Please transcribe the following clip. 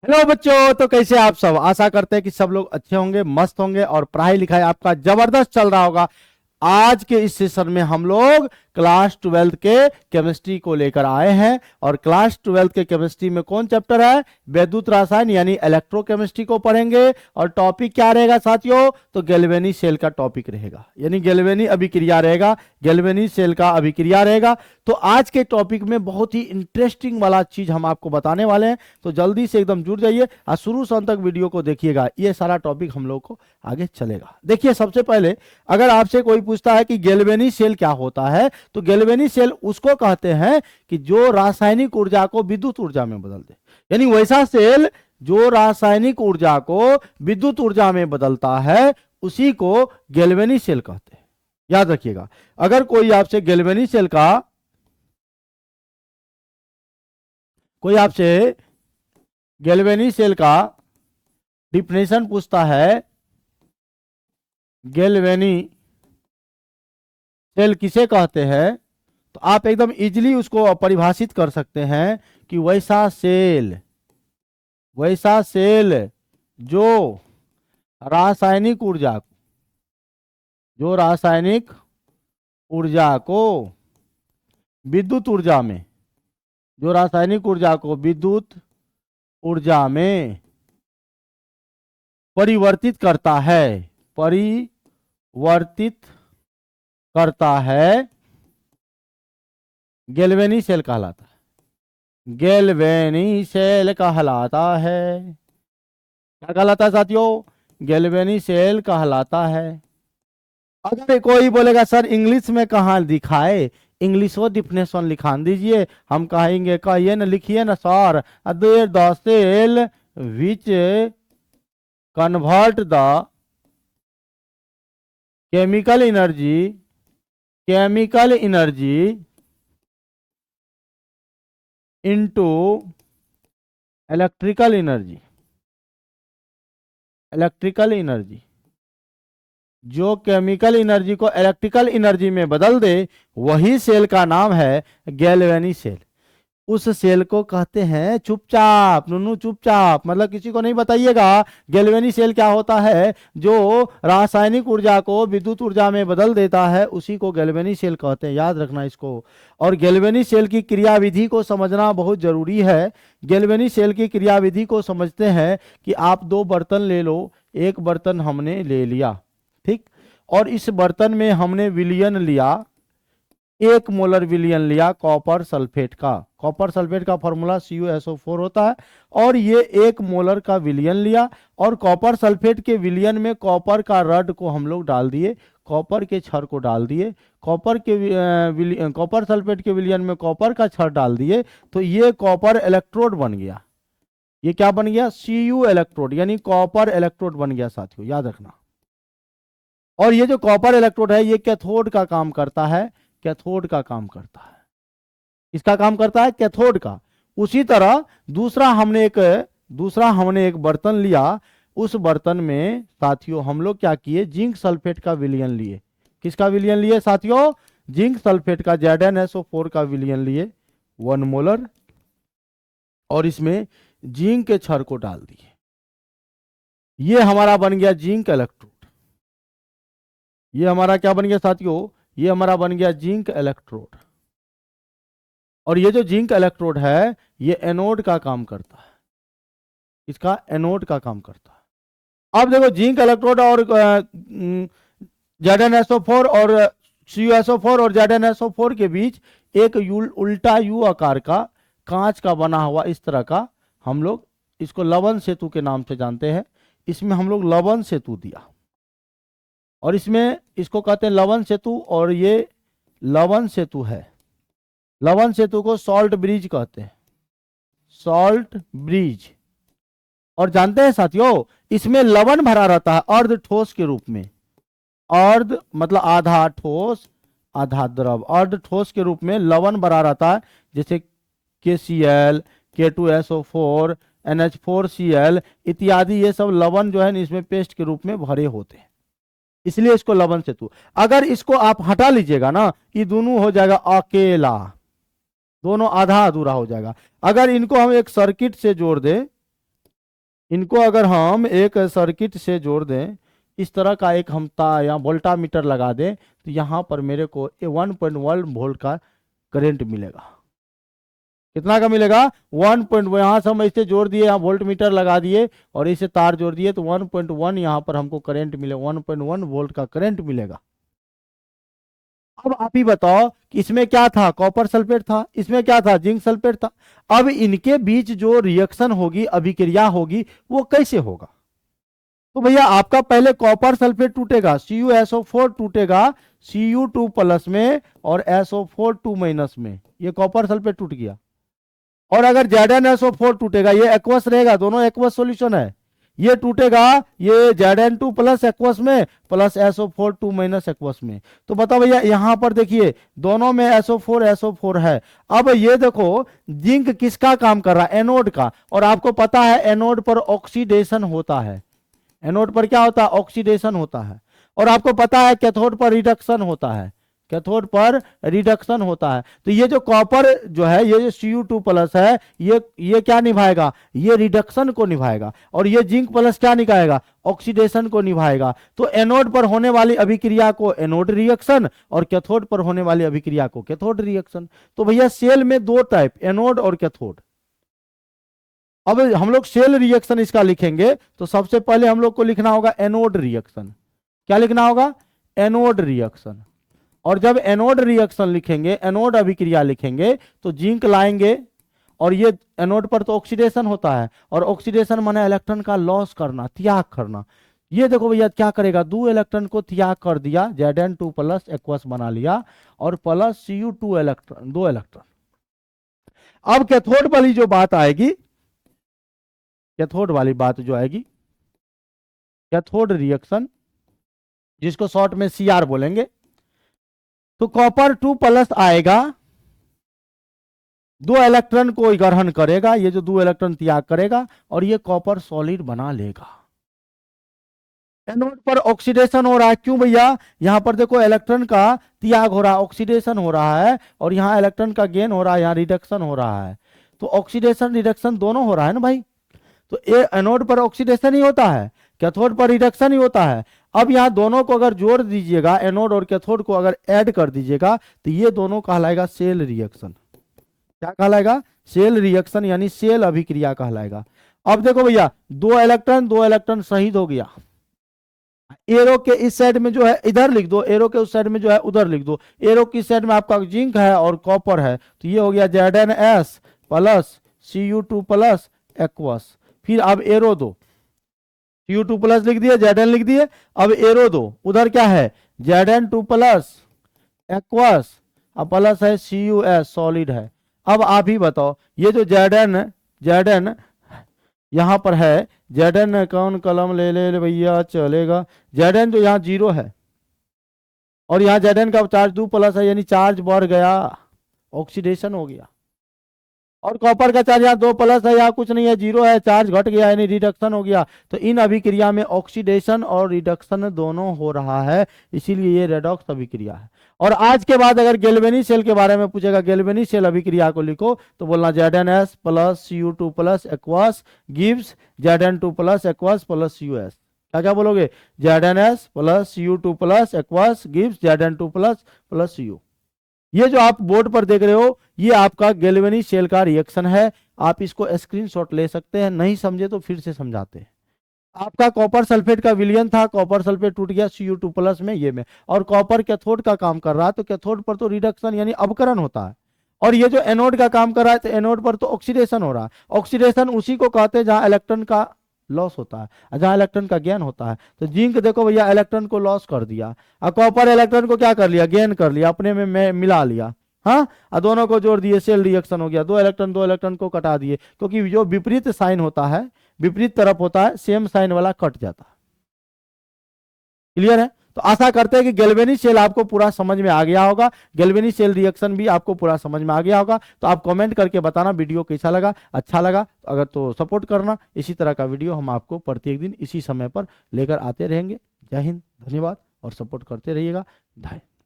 Hello बच्चों, तो कैसे आप सब। आशा करते हैं कि सब लोग अच्छे होंगे, मस्त होंगे और पढ़ाई लिखाई आपका जबरदस्त चल रहा होगा। आज के इस सेशन में हम लोग क्लास 12 के केमिस्ट्री को लेकर आए हैं। और क्लास 12 के केमिस्ट्री में कौन चैप्टर है? वैद्युत रसायन यानी इलेक्ट्रोकेमिस्ट्री को पढ़ेंगे। और टॉपिक क्या रहेगा साथियों? तो गैल्वेनी सेल का टॉपिक रहेगा, यानी गैल्वेनी अभिक्रिया रहेगा, गैल्वेनी सेल का अभिक्रिया रहेगा। तो आज के टॉपिक में बहुत ही इंटरेस्टिंग वाला चीज हम आपको बताने वाले हैं, तो जल्दी से एकदम जुड़ जाइए और शुरू से अंत तक वीडियो को देखिएगा। ये सारा टॉपिक हम लोग को आगे चलेगा। देखिए, सबसे पहले अगर आपसे कोई पूछता है कि गैल्वेनी सेल क्या होता है, तो गैल्वेनी सेल उसको कहते हैं कि जो रासायनिक ऊर्जा को विद्युत ऊर्जा में बदल दे, यानी वैसा सेल जो रासायनिक ऊर्जा को विद्युत ऊर्जा में बदलता है उसी को गैल्वेनी सेल कहते हैं। याद रखिएगा, अगर कोई आपसे गैल्वेनी सेल का डिफिनेशन पूछता है, गैल्वेनी सेल किसे कहते हैं, तो आप एकदम इजीली उसको परिभाषित कर सकते हैं कि वैसा सेल जो रासायनिक ऊर्जा को विद्युत ऊर्जा में परिवर्तित करता है, गैल्वेनी सेल कहलाता है। क्या कहलाता है साथियों? गैल्वेनी सेल कहलाता है। अगर कोई बोलेगा सर इंग्लिश में कहाँ दिखाए, इंग्लिश वो डिफिनेशन लिखा दीजिए, हम कहेंगे कहिए ना, लिखिए ना sir, the cell which convert the chemical energy into electrical energy, जो केमिकल एनर्जी को इलेक्ट्रिकल एनर्जी में बदल दे, वही सेल का नाम है गैल्वेनी सेल। उस सेल को कहते हैं चुपचाप, नुनू चुपचाप, मतलब किसी को नहीं बताइएगा गैल्वेनी सेल क्या होता है। जो रासायनिक ऊर्जा को विद्युत ऊर्जा में बदल देता है उसी को गैल्वेनी सेल कहते हैं। याद रखना इसको। और गैल्वेनी सेल की क्रियाविधि को समझना बहुत जरूरी है। गैल्वेनी सेल की क्रियाविधि को समझते हैं कि आप दो बर्तन ले लो, एक बर्तन हमने ले लिया, ठीक, और इस बर्तन में हमने विलयन लिया, 1 मोलर विलयन लिया कॉपर सल्फेट का फॉर्मूला CuSO4 होता है। और ये 1 मोलर का विलयन लिया और कॉपर सल्फेट के विलयन में कॉपर का रड को हम लोग डाल दिए, कॉपर के छड़ को डाल दिए, कॉपर सल्फेट के विलयन में कॉपर का छड़ डाल दिए, तो ये कॉपर इलेक्ट्रोड बन गया। ये क्या बन गया? Cu इलेक्ट्रोड, यानी कॉपर इलेक्ट्रोड बन गया साथियों, याद रखना। और ये जो कॉपर इलेक्ट्रोड है ये कैथोड का काम करता है, किसका काम करता है? कैथोड का। उसी तरह दूसरा हमने एक बर्तन लिया, उस बर्तन में साथियों हम लोग क्या किए? जिंक सल्फेट का विलयन लिए। किसका विलयन लिए साथियों? जिंक सल्फेट का, ZnSO4 का विलयन लिए 1 मोलर, और इसमें जिंक के छड़ को डाल दिए। ये हमारा बन गया जिंक इलेक्ट्रोड। ये हमारा क्या बन गया साथियों? ये हमारा बन गया जिंक इलेक्ट्रोड। और ये जो जिंक इलेक्ट्रोड है ये एनोड का काम करता है, इसका एनोड का काम करता है। अब देखो, जिंक इलेक्ट्रोड और ZnSO4 और CuSO4 और ZnSO4 के बीच एक उल्टा यू आकार का कांच का बना हुआ इस तरह का, हम लोग इसको लवण सेतु के नाम से जानते हैं। इसमें हम लोग लवण सेतु दिया और इसमें इसको कहते हैं लवण सेतु, और ये लवण सेतु है। लवण सेतु को सॉल्ट ब्रिज कहते हैं, सॉल्ट ब्रिज। और जानते हैं साथियों, इसमें लवण भरा रहता है अर्ध ठोस के रूप में। अर्ध मतलब आधा ठोस आधा द्रव, अर्ध ठोस के रूप में लवण भरा रहता है, जैसे KCl, K2SO4, NH4Cl इत्यादि। ये सब लवण जो है इसमें पेस्ट के रूप में भरे होते हैं, इसलिए इसको लवण सेतु। अगर इसको आप हटा लीजिएगा ना, ये दोनों हो जाएगा अकेला, दोनों आधा अधूरा हो जाएगा। अगर इनको हम एक सर्किट से जोड़ दें, इनको अगर हम एक सर्किट से जोड़ दें, इस तरह का एक हम यहाँ वोल्टामीटर लगा दें, तो यहाँ पर मेरे को 1.1 वोल्ट का करंट मिलेगा। कितना का मिलेगा? 1. यहाँ से हम इसे जोड़ दिए, यहाँ वोल्ट मीटर लगा दिए और इसे तार जोड़ दिए, तो 1.1 यहाँ पर हमको करंट मिले, 1.1 वोल्ट का करंट मिलेगा। अब आप ही बताओ कि इसमें क्या था? कॉपर सल्फेट था, इसमें क्या था? जिंक सल्फेट था। अब इनके बीच जो रिएक्शन होगी, अभिक्रिया होगी, वो कैसे होगा? तो भैया आपका पहले कॉपर सल्फेट टूटेगा, CuSO4 टूटेगा Cu2 प्लस में और SO4 2 माइनस में, ये कॉपर सल्फेट टूट गया। और अगर ZnSO4 टूटेगा, ये एक्वस रहेगा, दोनों एक्वस सॉल्यूशन है, ये टूटेगा, ये Zn2 प्लस एक्वस में प्लस SO4 2 माइनस एक्वस में। तो बताओ भैया, यहां पर देखिए दोनों में SO4 है। अब ये देखो जिंक किसका काम कर रहा है? एनोड का। और आपको पता है एनोड पर ऑक्सीडेशन होता है, एनोड पर क्या होता है? ऑक्सीडेशन होता है। और आपको पता है कैथोड पर रिडक्शन होता है, कैथोड पर रिडक्शन होता है। तो ये जो कॉपर जो है, ये जो Cu2 प्लस है, ये क्या निभाएगा? ये रिडक्शन को निभाएगा। और ये जिंक प्लस क्या निभाएगा? ऑक्सीडेशन को निभाएगा। तो एनोड पर होने वाली अभिक्रिया को एनोड रिएक्शन और कैथोड पर होने वाली अभिक्रिया को कैथोड रिएक्शन। तो भैया सेल में दो टाइप, एनोड और कैथोड। अब हम लोग सेल रिएक्शन इसका लिखेंगे, तो सबसे पहले हम लोग को लिखना होगा एनोड रिएक्शन। क्या लिखना होगा? Anode reaction. और जब एनोड रिएक्शन लिखेंगे, एनोड अभिक्रिया लिखेंगे, तो जिंक लाएंगे, और ये एनोड पर तो ऑक्सीडेशन होता है, और ऑक्सीडेशन माने इलेक्ट्रॉन का लॉस करना, त्याग करना। ये देखो भैया क्या करेगा, 2 इलेक्ट्रॉन को त्याग कर दिया, Zn2 प्लस एक्वस बना लिया, और प्लस Cu2 इलेक्ट्रॉन, 2 इलेक्ट्रॉन। अब कैथोड वाली जो बात आएगी, कैथोड वाली बात जो आएगी, कैथोड रिएक्शन, जिसको शॉर्ट में Cr बोलेंगे, तो कॉपर 2 प्लस आएगा, 2 इलेक्ट्रॉन को ग्रहण करेगा, ये जो 2 इलेक्ट्रॉन त्याग करेगा, और ये कॉपर सॉलिड बना लेगा। एनोड पर ऑक्सीडेशन हो रहा है, क्यों भैया? यहां पर देखो इलेक्ट्रॉन का त्याग हो रहा है, ऑक्सीडेशन हो रहा है, और यहां इलेक्ट्रॉन का गेन हो रहा है, यहां रिडक्शन हो रहा है। तो ऑक्सीडेशन रिडक्शन दोनों हो रहा है ना भाई। तो ये एनोड पर ऑक्सीडेशन ही होता है, कैथोड पर रिडक्शन ही होता है। अब यहाँ दोनों को अगर जोड़ दीजिएगा, एनोड और कैथोड को अगर ऐड कर दीजिएगा, तो ये दोनों कहलाएगा सेल रिएक्शन। क्या कहलाएगा? सेल रिएक्शन, यानी सेल अभिक्रिया कहलाएगा। अब देखो भैया, 2 इलेक्ट्रॉन शहीद हो गया। एरो के इस साइड में जो है इधर लिख दो, एरो के उस साइड में जो है उधर लिख दो। एरो की साइड में आपका जिंक है और कॉपर है, तो ये हो गया Zns plus Cu2 plus aqueous. फिर अब एरो दो, Cu2 प्लस लिख दिए, Zn लिख दिए। अब एरो दो, उधर क्या है? Zn2 प्लस एक्वस, अब प्लस है Cus, सॉलिड है। अब आप ही बताओ, ये जो Zn यहां पर है, Zn कौन कलम ले भैया, चलेगा। Zn जो यहाँ 0 है, और यहाँ Zn का चार्ज 2 प्लस है, यानी चार्ज बढ़ गया, ऑक्सीडेशन हो गया। और कॉपर का चार्ज यहाँ 2 प्लस है, यहाँ कुछ नहीं है, 0 है, चार्ज घट गया, यानी रिडक्शन हो गया। तो इन अभिक्रिया में ऑक्सीडेशन और रिडक्शन दोनों हो रहा है, इसीलिए ये रेडॉक्स अभिक्रिया है। और आज के बाद अगर गैल्वेनी सेल के बारे में पूछेगा, गैल्वेनी सेल अभिक्रिया को लिखो, तो बोलना Zns plus Cu2 plus aqueous gives Zn2 plus aqueous plus Cus। क्या क्या बोलोगे? Zns plus Cu2 plus aqueous gives Zn2 plus plus Cu। ये जो आप बोर्ड पर देख रहे हो, ये आपका गैल्वेनी सेल का रिएक्शन है। आप इसको स्क्रीनशॉट ले सकते हैं, नहीं समझे तो फिर से समझाते हैं। आपका कॉपर सल्फेट का विलयन था, कॉपर सल्फेट टूट गया Cu2 प्लस में, ये में, और कॉपर कैथोड का काम कर रहा है, तो कैथोड पर तो रिडक्शन यानी अवकरण होता है। और ये जो एनोड का काम कर रहा है, तो एनोड पर तो ऑक्सीडेशन हो रहा है। ऑक्सीडेशन उसी को कहते हैं जहां इलेक्ट्रॉन का लॉस होता है, जहां इलेक्ट्रॉन का गेन होता है। तो जिंक देखो भैया इलेक्ट्रॉन को लॉस कर दिया, और कॉपर इलेक्ट्रॉन को क्या कर लिया? गेन कर लिया, अपने में मिला लिया। हाँ, और दोनों को जोड़ दिए, सेल रिएक्शन हो गया। 2 इलेक्ट्रॉन को कटा दिए, क्योंकि जो विपरीत साइन होता है, विपरीत तरफ होता है, सेम साइन वाला कट जाता है। क्लियर है? तो आशा करते हैं कि गैल्वेनी सेल आपको पूरा समझ में आ गया होगा, गैल्वेनी सेल रिएक्शन भी आपको पूरा समझ में आ गया होगा। तो आप कमेंट करके बताना वीडियो कैसा लगा, अच्छा लगा अगर तो सपोर्ट करना। इसी तरह का वीडियो हम आपको प्रत्येक दिन इसी समय पर लेकर आते रहेंगे। जय हिंद, धन्यवाद, और सपोर्ट करते रहिएगा। धन्यवाद।